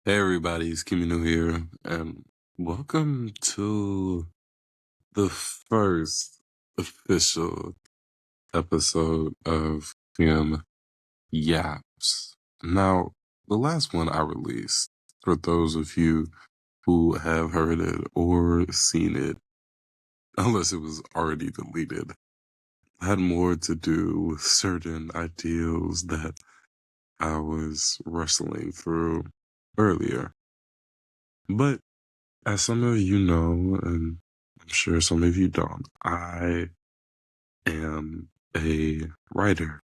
Hey everybody, it's Kimino here, and welcome to the first official episode of Kim Yaps. Now, the last one I released, for those of you who have heard it or seen it, unless it was already deleted, had more to do with certain ideals that I was wrestling through earlier. But as some of you know, and I'm sure some of you don't, I am a writer.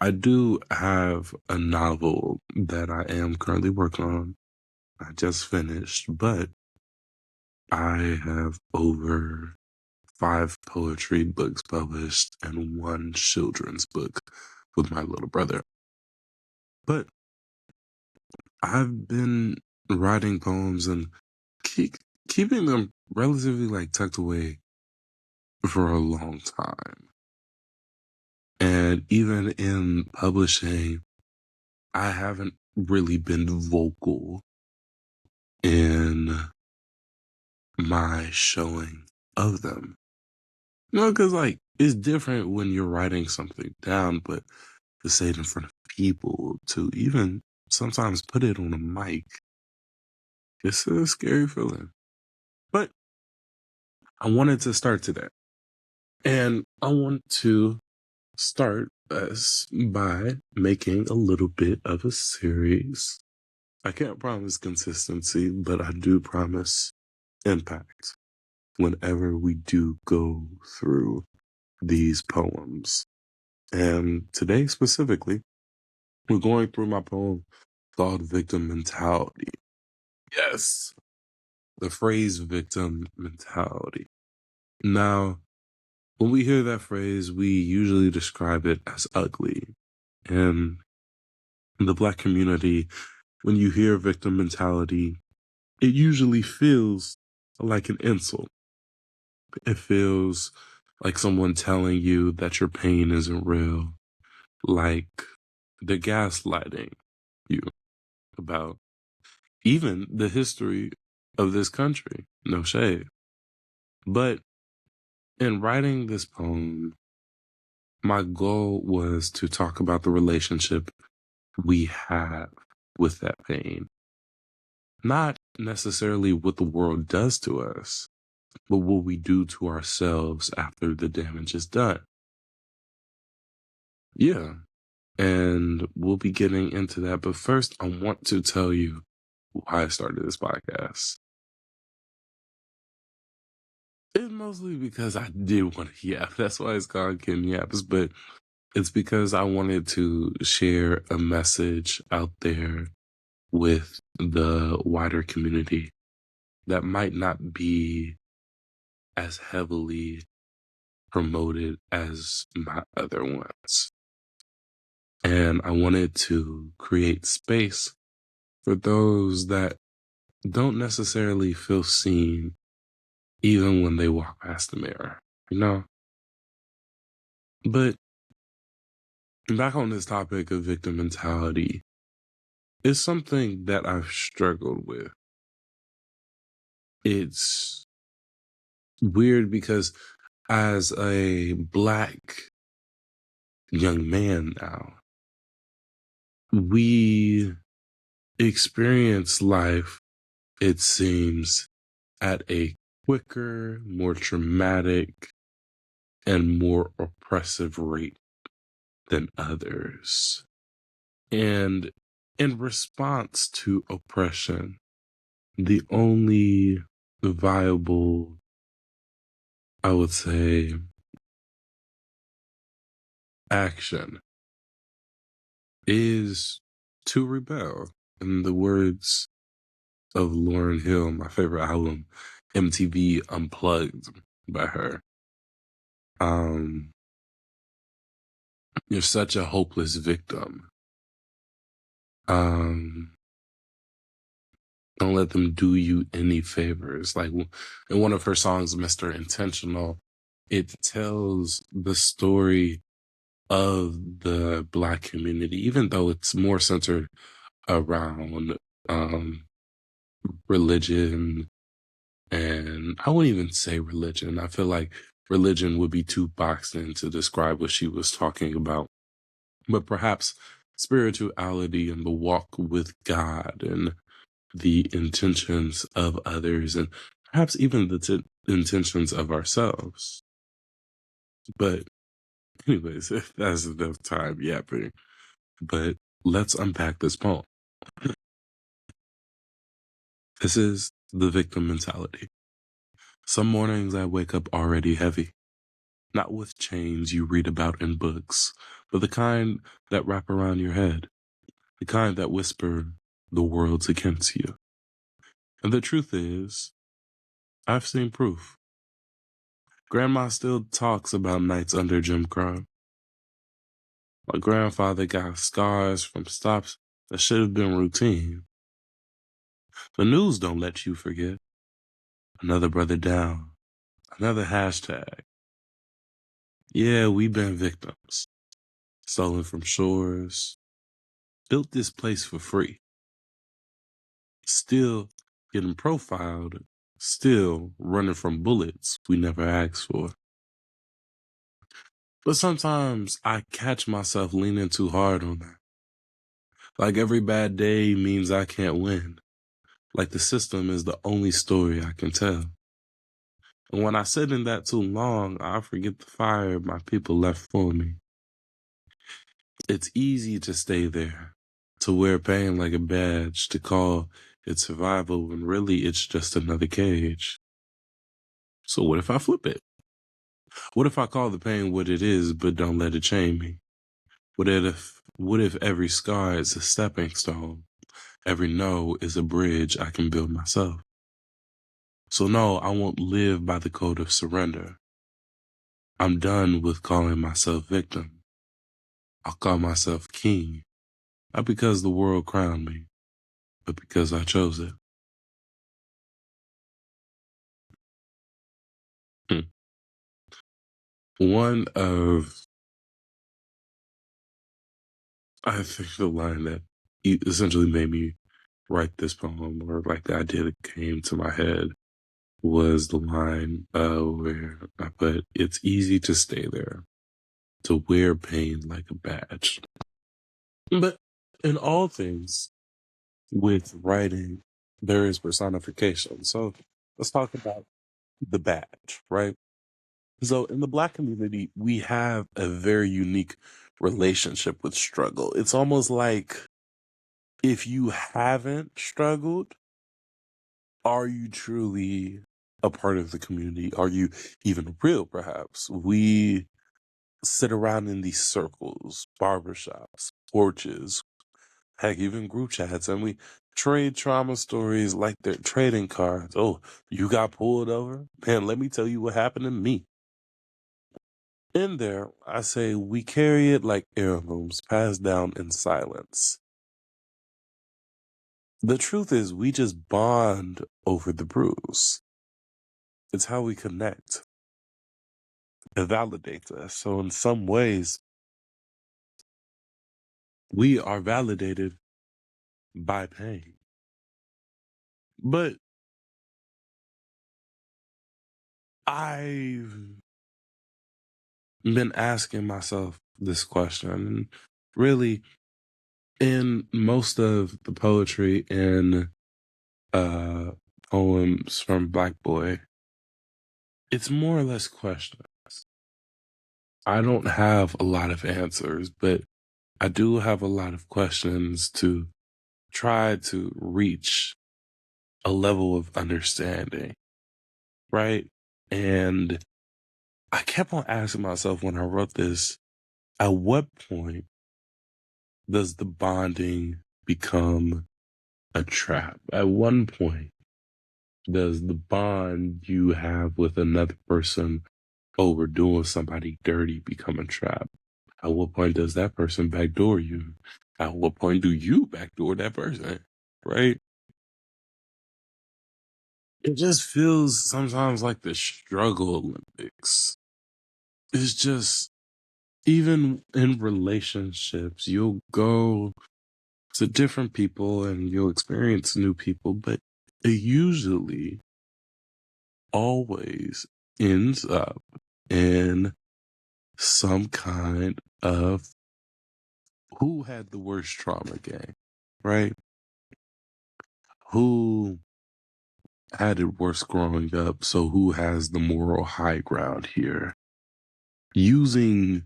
I do have a novel that I am currently working on. I just finished, but I have over 5 poetry books published and 1 children's book with my little brother. But I've been writing poems and keep, keeping them relatively like tucked away for a long time. And even in publishing, I haven't really been vocal in my showing of them. Because like it's different when you're writing something down, but to say it in front of people, to even sometimes put it on a mic, it's a scary feeling. But I wanted to start today. And I want to start us by making a little bit of a series. I can't promise consistency, but I do promise impact whenever we do go through these poems. And today specifically, we're going through my poem called Victim Mentality. Yes, the phrase victim mentality. Now, when we hear that phrase, we usually describe it as ugly. And in the Black community, when you hear victim mentality, it usually feels like an insult. It feels like someone telling you that your pain isn't real, like they're gaslighting you about even the history of this country. No shade. But in writing this poem, my goal was to talk about the relationship we have with that pain. Not necessarily what the world does to us, but what we do to ourselves after the damage is done. Yeah. And we'll be getting into that. But first, I want to tell you why I started this podcast. It's mostly because I did want to yap. That's why it's called Kim Yaps. But it's because I wanted to share a message out there with the wider community that might not be as heavily promoted as my other ones. And I wanted to create space for those that don't necessarily feel seen even when they walk past the mirror, you know? But back on this topic of victim mentality, it's something that I've struggled with. It's weird because as a Black young man now, we experience life, it seems, at a quicker, more traumatic, and more oppressive rate than others. And in response to oppression, the only viable, I would say, action is to rebel. In the words of Lauryn Hill, my favorite album, MTV Unplugged by her. Um, you're such a hopeless victim. Um, don't let them do you any favors. Like in one of her songs, Mr. Intentional, it tells the story of the Black community, even though it's more centered around um, religion, and I wouldn't even say religion. I feel like religion would be too boxed in to describe what she was talking about, but perhaps spirituality and the walk with God and the intentions of others and perhaps even the intentions of ourselves. But anyways, that's enough time yapping. But let's unpack this poem. This is the victim mentality. Some mornings I wake up already heavy, not with chains you read about in books, but the kind that wrap around your head, the kind that whisper the world's against you. And the truth is, I've seen proof. Grandma still talks about nights under Jim Crow. My grandfather got scars from stops that should have been routine. The news don't let you forget. Another brother down. Another hashtag. Yeah, we've been victims. Stolen from shores. Built this place for free. Still getting profiled. Still running from bullets we never asked for. But sometimes I catch myself leaning too hard on that. Like every bad day means I can't win. Like the system is the only story I can tell. And when I sit in that too long, I forget the fire my people left for me. It's easy to stay there, to wear pain like a badge, to call it survival when really it's just another cage. So what if I flip it? What if I call the pain what it is, but don't let it chain me? What if every scar is a stepping stone? Every no is a bridge I can build myself. So no, I won't live by the code of surrender. I'm done with calling myself victim. I'll call myself king, not because the world crowned me, but because I chose it. Hmm. One of, I think the line that essentially made me write this poem, or like the idea that came to my head, was the line where I put, it's easy to stay there, to wear pain like a badge. But in all things, with writing, there is personification. So let's talk about the badge, right? So in the Black community, we have a very unique relationship with struggle. It's almost like if you haven't struggled, are you truly a part of the community? Are you even real, perhaps? We sit around in these circles, barbershops, porches, heck, even group chats, and we trade trauma stories like they're trading cards. Oh, you got pulled over? Man, let me tell you what happened to me. In there, I say we carry it like heirlooms passed down in silence. The truth is, we just bond over the bruise. It's how we connect. It validates us. So, in some ways, we are validated by pain. But I've been asking myself this question, and really, in most of the poetry and poems from Black Boy, it's more or less questions. I don't have a lot of answers, but I do have a lot of questions to try to reach a level of understanding, right? And I kept on asking myself when I wrote this, at what point does the bonding become a trap? At one point, does the bond you have with another person over doing somebody dirty become a trap? At what point does that person backdoor you? At what point do you backdoor that person? Right? It just feels sometimes like the struggle Olympics. It's just, even in relationships, you'll go to different people and you'll experience new people, but it usually always ends up in some kind of who had the worst trauma gang, right? Who had it worse growing up, so who has the moral high ground here? Using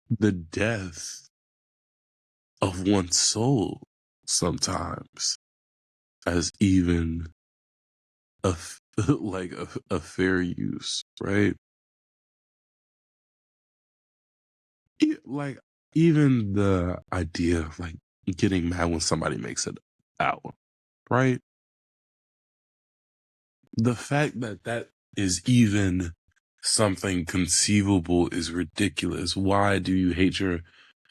the death of one's soul sometimes as even like a fair use, right? Like even the idea of like getting mad when somebody makes it out, right? The fact that that is even something conceivable is ridiculous. Why do you hate your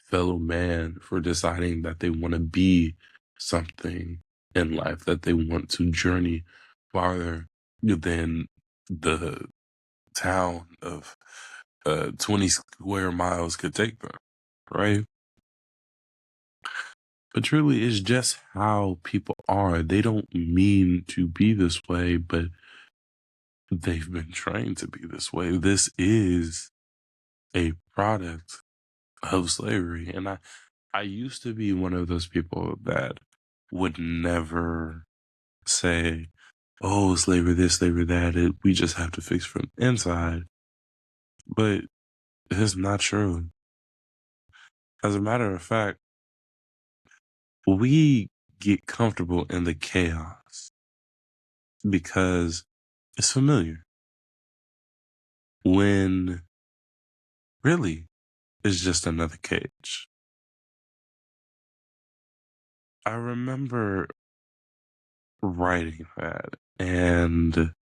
fellow man for deciding that they want to be something in life, that they want to journey farther than the town of 20 square miles could take them, right? But truly, it's just how people are. They don't mean to be this way, but they've been trained to be this way. This is a product of slavery. And I used to be one of those people that would never say, oh, slavery this, slavery that. We just have to fix from inside. But it's not true. As a matter of fact, we get comfortable in the chaos because it's familiar. When really it's just another cage. I remember writing that and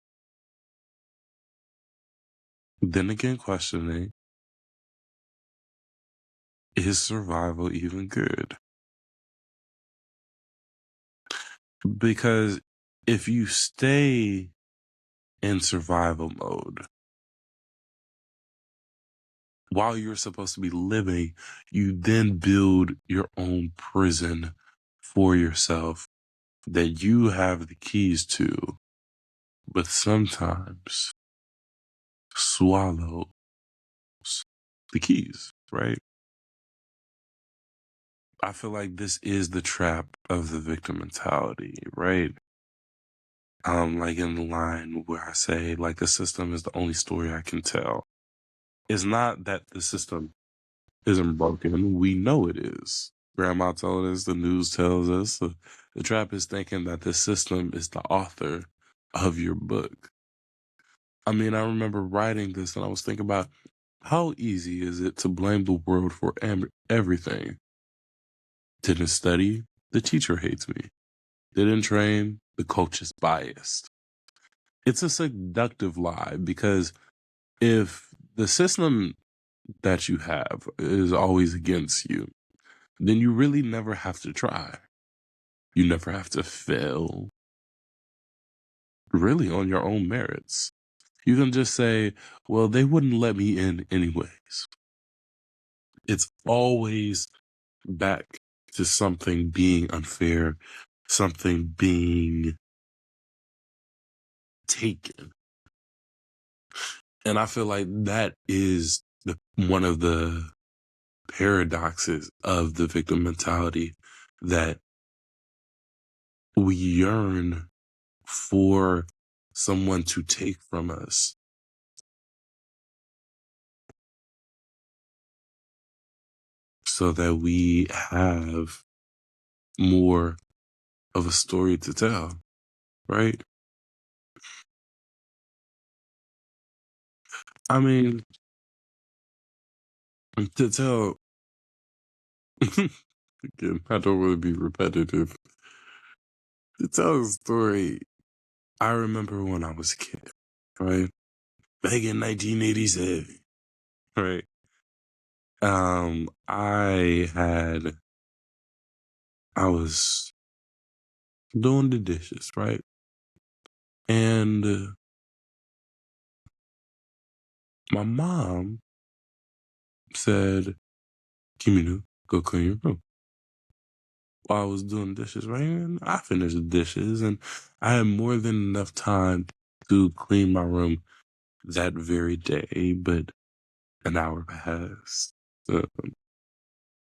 then again questioning, is survival even good? Because if you stay in survival mode while you're supposed to be living, you then build your own prison for yourself that you have the keys to, but sometimes swallows the keys, right? I feel like this is the trap of the victim mentality, right? Like in the line where I say, like, the system is the only story I can tell. It's not that the system isn't broken. We know it is. Grandma told us, the news tells us. The trap is thinking that the system is the author of your book. I mean, I remember writing this and I was thinking about how easy is it to blame the world for everything? Didn't study, the teacher hates me. Didn't train, the coach is biased. It's a seductive lie because if the system that you have is always against you, then you really never have to try. You never have to fail, really, on your own merits. You can just say, well, they wouldn't let me in anyways. It's always back to something being unfair, something being taken. And I feel like that is one of the paradoxes of the victim mentality, that we yearn for someone to take from us so that we have more of a story to tell, right? I mean, to tell, again, I don't want to be repetitive. To tell a story, I remember when I was a kid, right? Back in 1987, right? I was doing the dishes, right? And my mom said, Kimino, go clean your room. while I was doing dishes, right? And I finished the dishes, and I had more than enough time to clean my room that very day, but an hour passed. Uh,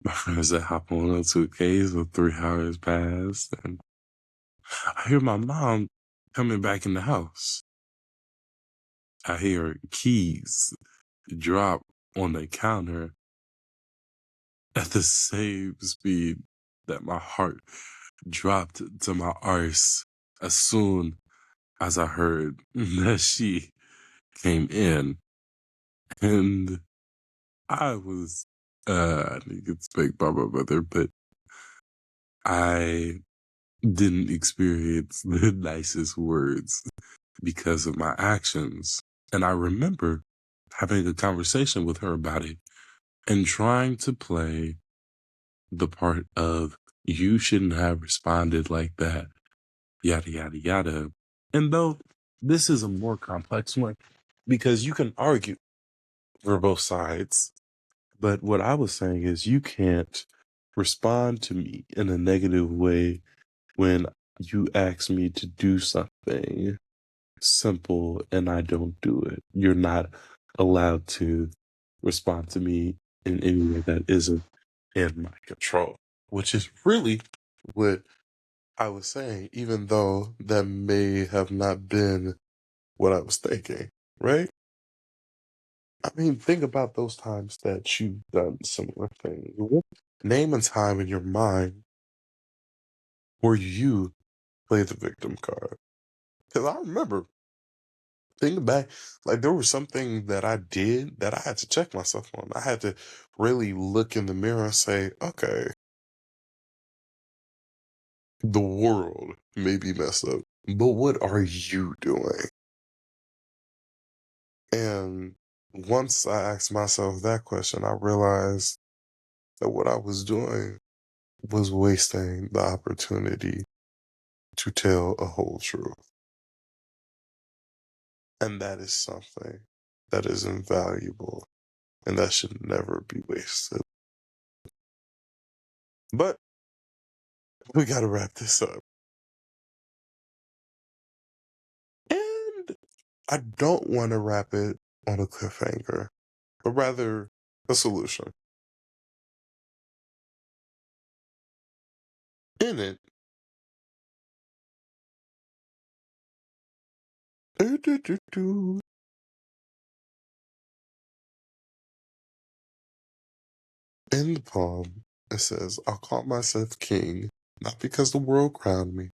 my friend said, hop on a 2K, so 3 hours passed, and I hear my mom coming back in the house. I hear keys drop on the counter at the same speed that my heart dropped to my arse as soon as I heard that she came in. And I was, I didn't get spanked by my mother, but I didn't experience the nicest words because of my actions. And I remember having a conversation with her about it and trying to play the part of you shouldn't have responded like that, yada, yada, yada. And though this is a more complex one because you can argue for both sides, but what I was saying is you can't respond to me in a negative way when you ask me to do something simple and I don't do it. You're not allowed to respond to me in any way that isn't in my control, which is really what I was saying, even though that may have not been what I was thinking, right? I mean, think about those times that you've done similar things. Name a time in your mind where you play the victim card. Because I remember thinking back, like there was something that I did that I had to check myself on. I had to really look in the mirror and say, okay, the world may be messed up, but what are you doing? And once I asked myself that question, I realized that what I was doing was wasting the opportunity to tell a whole truth. And that is something that is invaluable and that should never be wasted. But we got to wrap this up. And I don't want to wrap it on a cliffhanger, but rather a solution. In it, in the poem, it says, I'll call myself king, not because the world crowned me,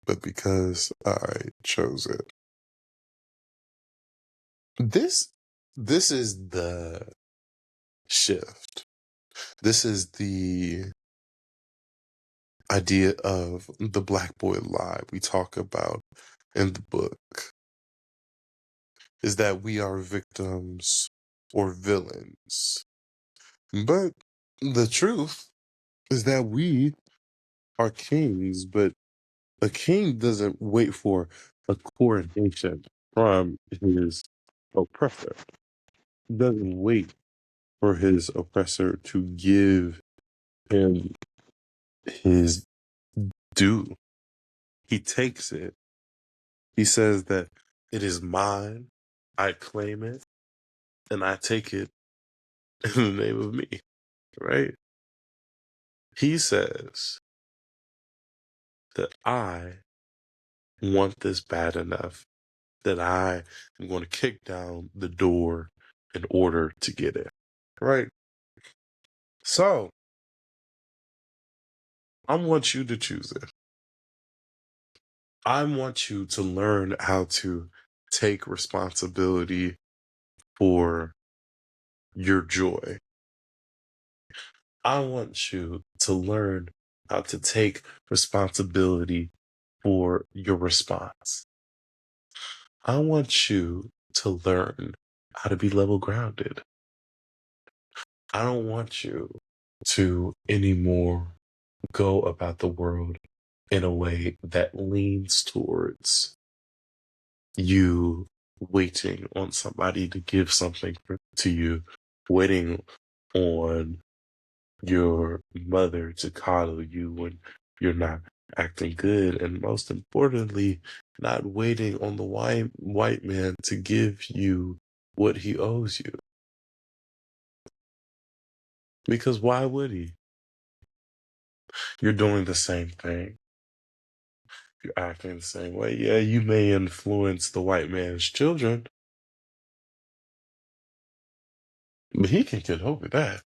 but because I chose it. This is the shift. This is the idea of the black boy lie we talk about in the book, is that we are victims or villains. But the truth is that we are kings, but a king doesn't wait for a coronation from his oppressor. He doesn't wait for his oppressor to give him his due. He takes it. He says that it is mine, I claim it, and I take it in the name of me, right? He says that I want this bad enough that I am going to kick down the door in order to get it, right? So, I want you to choose it. I want you to learn how to take responsibility for your joy. I want you to learn how to take responsibility for your response. I want you to learn how to be level grounded. I don't want you to anymore go about the world in a way that leans towards you waiting on somebody to give something to you, waiting on your mother to coddle you when you're not acting good, and most importantly, not waiting on the white man to give you what he owes you. Because why would he? You're doing the same thing. You're acting the same way. Yeah, you may influence the white man's children, but he can get over that.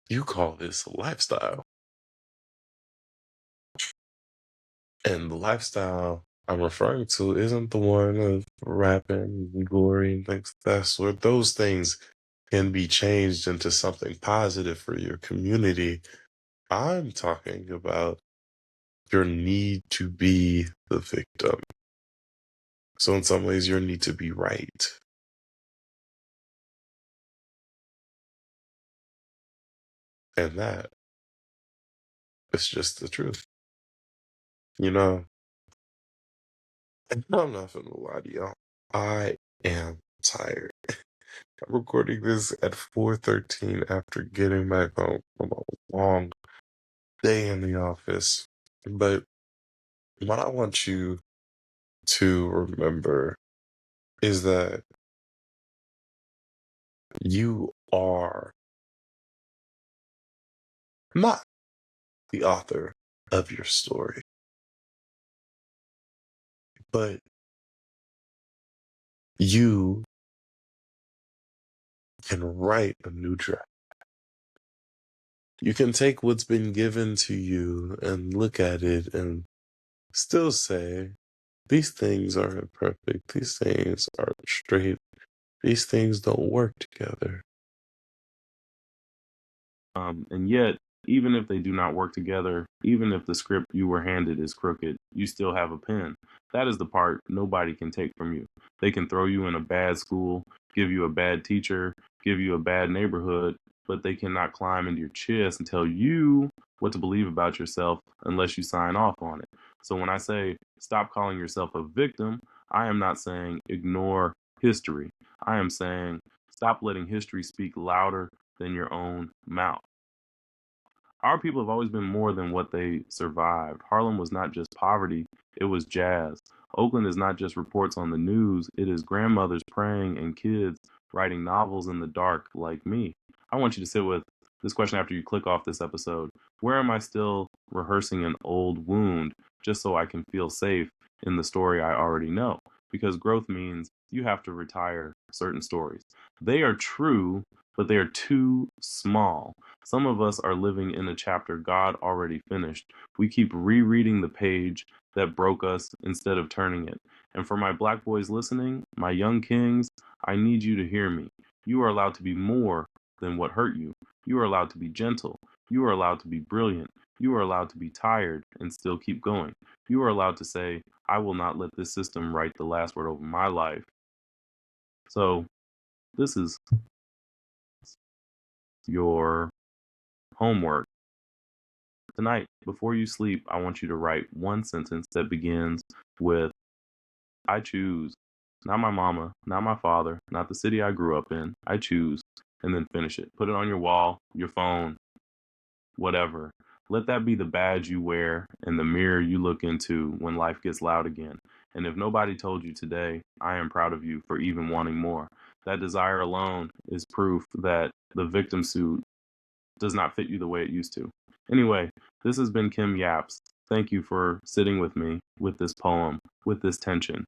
You call this a lifestyle. And the lifestyle I'm referring to isn't the one of rapping, and glory, and things of that sort. Those things can be changed into something positive for your community. I'm talking about your need to be the victim. So in some ways, your need to be right. And that is just the truth. You know, and I'm not gonna lie to y'all. I am tired. I'm recording this at 4:13 after getting back home from a long day in the office. But what I want you to remember is that you are not the author of your story, but you can write a new draft. You can take what's been given to you and look at it and still say, these things aren't perfect, these things aren't straight, these things don't work together. And yet, even if they do not work together, even if the script you were handed is crooked, you still have a pen. That is the part nobody can take from you. They can throw you in a bad school, give you a bad teacher, give you a bad neighborhood, but they cannot climb into your chest and tell you what to believe about yourself unless you sign off on it. So when I say stop calling yourself a victim, I am not saying ignore history. I am saying stop letting history speak louder than your own mouth. Our people have always been more than what they survived. Harlem was not just poverty, it was jazz. Oakland is not just reports on the news, it is grandmothers praying and kids writing novels in the dark like me. I want you to sit with this question after you click off this episode. Where am I still rehearsing an old wound just so I can feel safe in the story I already know? Because growth means you have to retire certain stories. They are true, but they are too small. Some of us are living in a chapter God already finished. We keep rereading the page that broke us instead of turning it. And for my black boys listening, my young kings, I need you to hear me. You are allowed to be more than what hurt you. You are allowed to be gentle. You are allowed to be brilliant. You are allowed to be tired and still keep going. You are allowed to say, I will not let this system write the last word over my life. So, this is your homework. Tonight, before you sleep, I want you to write one sentence that begins with, I choose, not my mama, not my father, not the city I grew up in. I choose, and then finish it. Put it on your wall, your phone, whatever. Let that be the badge you wear and the mirror you look into when life gets loud again. And if nobody told you today, I am proud of you for even wanting more. That desire alone is proof that the victim suit does not fit you the way it used to. Anyway, this has been Kim Yaps. Thank you for sitting with me with this poem, with this tension.